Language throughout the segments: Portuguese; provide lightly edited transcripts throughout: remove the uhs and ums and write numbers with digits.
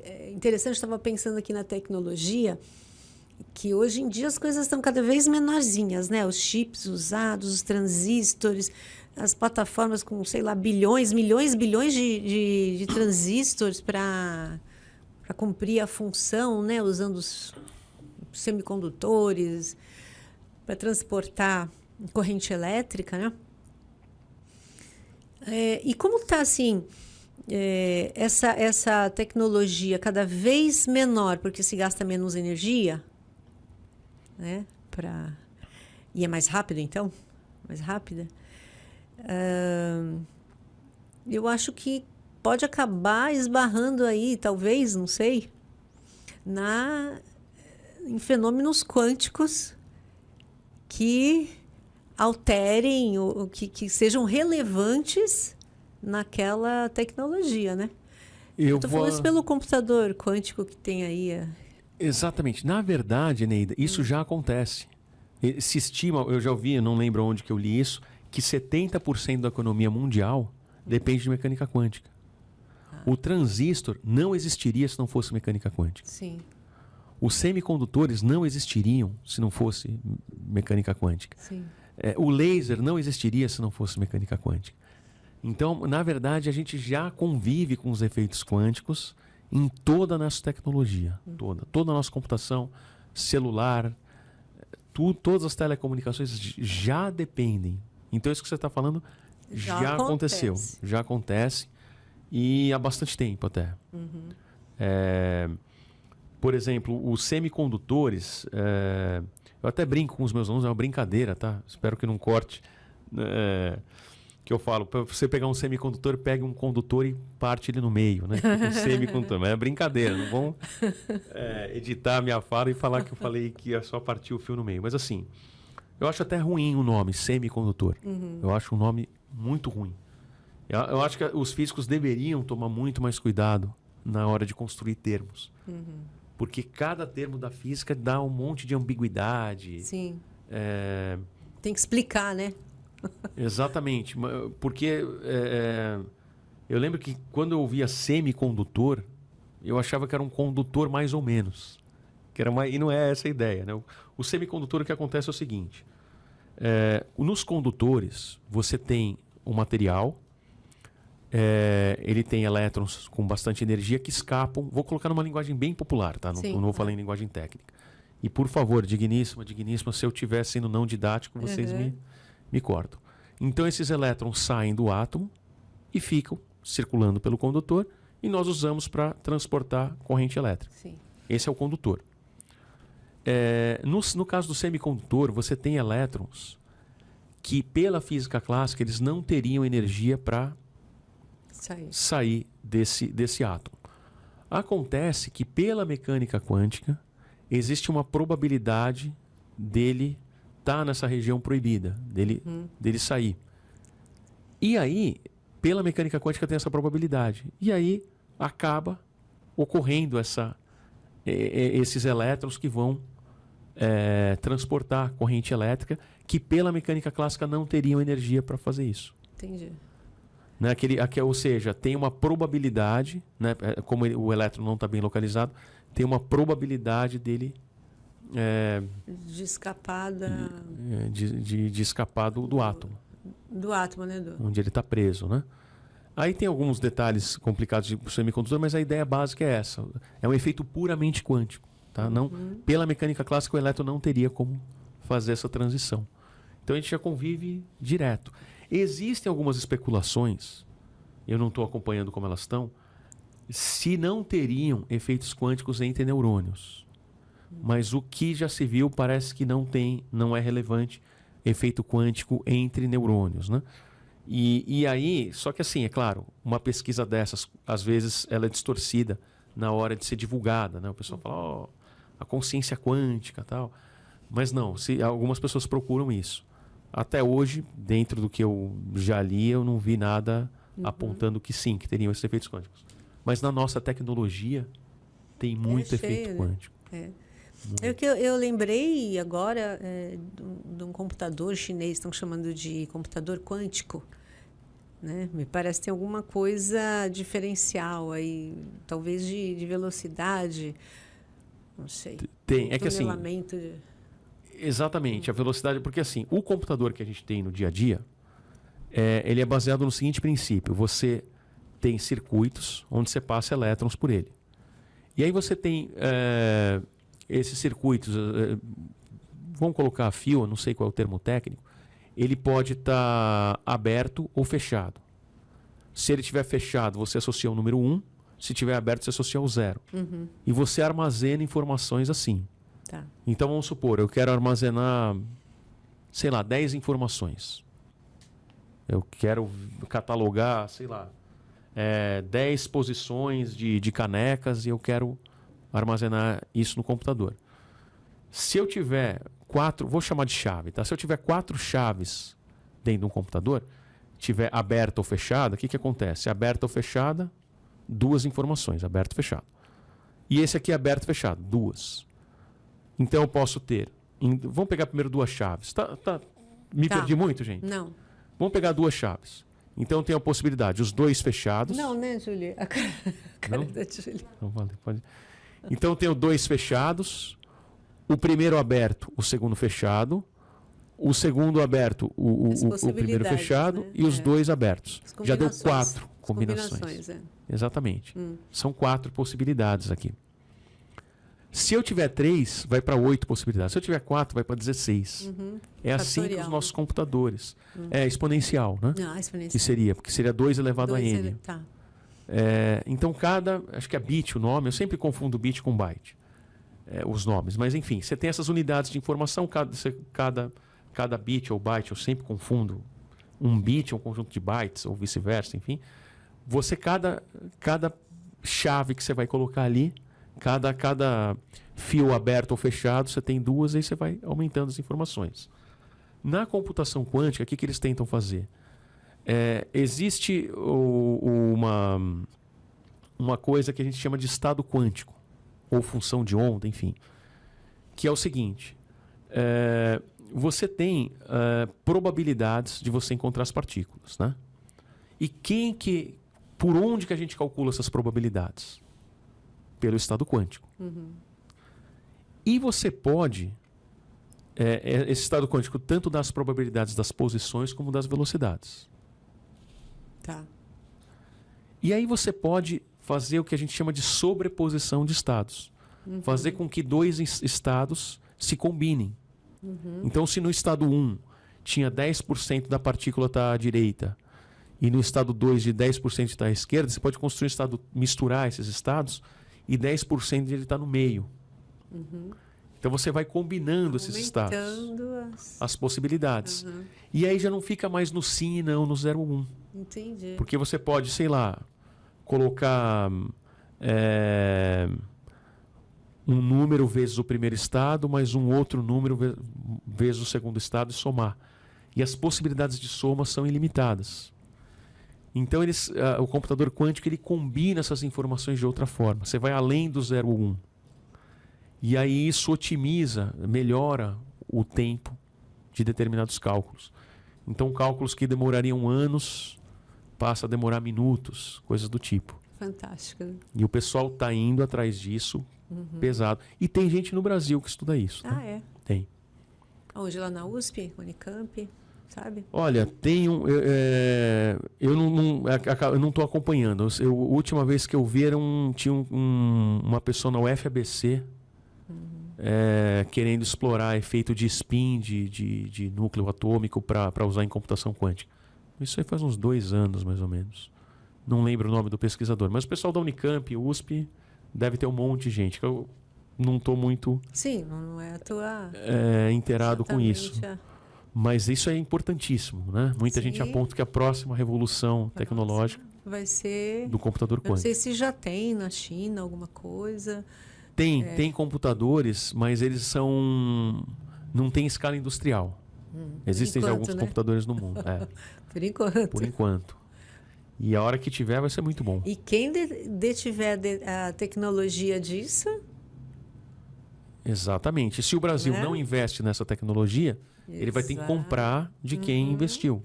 é interessante, estava pensando aqui na tecnologia, que hoje em dia as coisas estão cada vez menorzinhas, né? Os chips usados, os transistores, as plataformas com, sei lá, bilhões, milhões, bilhões de transistores para cumprir a função, né? Usando os semicondutores para transportar corrente elétrica, né? E como está assim essa tecnologia cada vez menor, porque se gasta menos energia, né? E é mais rápido, então? Mais rápida? Eu acho que pode acabar esbarrando aí, talvez, não sei, em fenômenos quânticos que alterem, ou que sejam relevantes naquela tecnologia, né? Eu estou falando isso pelo computador quântico que tem aí. Exatamente. Na verdade, Neida, isso já acontece. Se estima, eu já ouvi, não lembro onde que eu li isso, que 70% da economia mundial depende de mecânica quântica. O transistor não existiria se não fosse mecânica quântica. Sim. Os semicondutores não existiriam se não fosse mecânica quântica. Sim. O laser não existiria se não fosse mecânica quântica. Então, na verdade, a gente já convive com os efeitos quânticos em toda a nossa tecnologia. Toda a nossa computação, celular, todas as telecomunicações já dependem. Então, isso que você está falando já aconteceu. Já acontece e há bastante tempo até. Por exemplo, os semicondutores, eu até brinco com os meus alunos, é uma brincadeira, tá? Espero que não corte. Que eu falo, para você pegar um semicondutor, pegue um condutor e parte ele no meio, né? Um semicondutor, mas é brincadeira, não vão editar a minha fala e falar que eu falei que é só partir o fio no meio. Mas assim, eu acho até ruim o nome, semicondutor. Eu acho um nome muito ruim. Eu acho que os físicos deveriam tomar muito mais cuidado na hora de construir termos. Porque cada termo da física dá um monte de ambiguidade. Sim. Tem que explicar, né? Exatamente. Porque eu lembro que quando eu ouvia semicondutor, eu achava que era um condutor mais ou menos. E não é essa a ideia, né? O semicondutor, o que acontece é o seguinte. Nos condutores, você tem um material... ele tem elétrons com bastante energia que escapam. Vou colocar numa linguagem bem popular, tá? Não vou falar em linguagem técnica. E por favor, digníssima, se eu estiver sendo não didático, vocês me cortam. Então esses elétrons saem do átomo e ficam circulando pelo condutor e nós usamos para transportar corrente elétrica. Sim. Esse é o condutor. No caso do semicondutor, você tem elétrons que, pela física clássica, eles não teriam energia para sair desse átomo. Acontece que, pela mecânica quântica, existe uma probabilidade dele estar nessa região proibida, dele sair. E aí, pela mecânica quântica, tem essa probabilidade. E aí, acaba ocorrendo esses elétrons que vão transportar corrente elétrica, que, pela mecânica clássica, não teriam energia para fazer isso. Entendi. Né? Ou seja, tem uma probabilidade, né? Como o elétron não está bem localizado, tem uma probabilidade dele de escapar de escapar do átomo. Do átomo, né? Onde ele está preso, né? Aí tem alguns detalhes complicados de semicondutor, mas a ideia básica é essa. É um efeito puramente quântico. Tá? Não, pela mecânica clássica, o elétron não teria como fazer essa transição. Então a gente já convive direto. Existem algumas especulações, eu não estou acompanhando como elas estão, se não teriam efeitos quânticos entre neurônios. Mas o que já se viu parece que não é relevante efeito quântico entre neurônios, né? E aí, só que assim, é claro, uma pesquisa dessas, às vezes, ela é distorcida na hora de ser divulgada, né? O pessoal fala, a consciência quântica e tal. Mas não, algumas pessoas procuram isso. Até hoje, dentro do que eu já li, eu não vi nada apontando que sim, que teriam esses efeitos quânticos. Mas na nossa tecnologia tem muito efeito quântico. Eu lembrei agora de um computador chinês, estão chamando de computador quântico, né? Me parece que tem alguma coisa diferencial aí, talvez de velocidade, não sei. Tem, é que assim, Tunelamento exatamente, a velocidade, porque assim, o computador que a gente tem no dia a dia, ele é baseado no seguinte princípio: você tem circuitos onde você passa elétrons por ele. E aí você tem esses circuitos, vamos colocar a fio, eu não sei qual é o termo técnico, ele pode estar aberto ou fechado. Se ele estiver fechado, você associa o número 1, se estiver aberto, você associa o 0. E você armazena informações assim. Tá. Então vamos supor, eu quero armazenar, sei lá, 10 informações. Eu quero catalogar, sei lá, 10 posições de canecas e eu quero armazenar isso no computador. Se eu tiver 4, vou chamar de chave, tá? Se eu tiver 4 chaves dentro de um computador, tiver aberta ou fechada, o que acontece? Aberta ou fechada, 2 informações, aberto ou fechado. E esse aqui é aberto ou fechado, 2. Então eu posso ter, vamos pegar primeiro 2 chaves. Me perdi muito, gente? Não. Vamos pegar 2 chaves. Então tem a possibilidade, os 2 fechados. Não, né, Júlia? A cara da Júlia. Não vale, pode. Então eu tenho 2 fechados, o primeiro aberto, o segundo fechado, o segundo aberto, o primeiro fechado, né? E os 2 abertos. Já deu 4 combinações. Exatamente. São 4 possibilidades aqui. Se eu tiver 3, vai para 8 possibilidades. Se eu tiver 4, vai para 16. É assim que os nossos computadores. É exponencial, né? Exponencial. Que seria, porque seria 2 elevado a n. Tá. Então acho que é bit o nome, eu sempre confundo bit com byte, os nomes. Mas enfim, você tem essas unidades de informação, cada bit ou byte, eu sempre confundo. Um bit é um conjunto de bytes, ou vice-versa, enfim. Cada chave que você vai colocar ali, cada fio aberto ou fechado, você tem 2, aí você vai aumentando as informações. Na computação quântica, o que eles tentam fazer? Existe uma coisa que a gente chama de estado quântico, ou função de onda, enfim, que é o seguinte: você tem probabilidades de você encontrar as partículas, né? E por onde que a gente calcula essas probabilidades? Pelo estado quântico. E você pode, esse estado quântico, tanto das probabilidades das posições como das velocidades. Tá. E aí você pode fazer o que a gente chama de sobreposição de estados. Fazer com que 2 estados se combinem. Então, se no estado 1 tinha 10% da partícula estar à direita e no estado 2 de 10% está à esquerda, você pode construir um estado, misturar esses estados e 10% de ele está no meio. Então você vai combinando esses estados, as possibilidades. E aí já não fica mais no sim e não, no 0 ou 1. Entendi. Porque você pode, sei lá, colocar um número vezes o primeiro estado, mais um outro número vezes o segundo estado e somar. E as possibilidades de soma são ilimitadas. Então o computador quântico ele combina essas informações de outra forma. Você vai além do 0 ou 1. E aí isso otimiza, melhora o tempo de determinados cálculos. Então cálculos que demorariam anos passa a demorar minutos, coisas do tipo. Fantástico. E o pessoal está indo atrás disso, pesado. E tem gente no Brasil que estuda isso. Ah, é? Tem. Onde? Lá na USP, Unicamp, sabe? Olha, tem um... eu não estou acompanhando. A última vez que eu vi tinha uma pessoa na UFABC querendo explorar efeito de spin de núcleo atômico para usar em computação quântica. Isso aí faz uns 2 anos, mais ou menos. Não lembro o nome do pesquisador. Mas o pessoal da Unicamp, USP, deve ter um monte de gente. Eu não estou muito Sim, não é a tua... inteirado com isso. Mas isso é importantíssimo, né? Muita gente aponta que a próxima revolução tecnológica vai ser do computador quântico. Não sei se já tem na China alguma coisa. Tem computadores, mas eles não tem escala industrial. Existem já alguns computadores no mundo. Por enquanto. Por enquanto. E a hora que tiver vai ser muito bom. E quem detiver a tecnologia disso... Exatamente. Se o Brasil não investe nessa tecnologia, ele vai ter que comprar de quem investiu.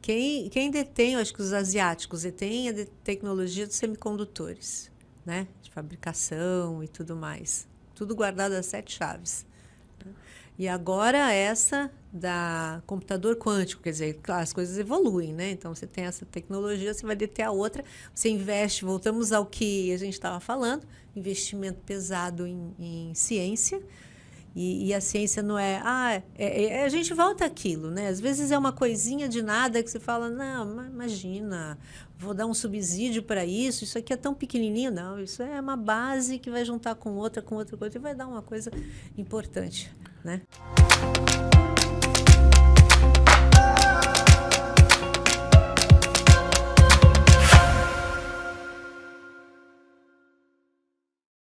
Quem detém, eu acho que os asiáticos detêm a tecnologia dos semicondutores, né? De fabricação e tudo mais. Tudo guardado às 7 chaves. E agora essa da computador quântico, quer dizer, claro, as coisas evoluem, né? Então você tem essa tecnologia, você vai deter a outra, você investe, voltamos ao que a gente estava falando, investimento pesado em ciência. E a ciência não é, a gente volta àquilo, né? Às vezes é uma coisinha de nada que você fala, não, imagina, vou dar um subsídio para isso aqui é tão pequenininho. Não, isso é uma base que vai juntar com outra, e vai dar uma coisa importante, né?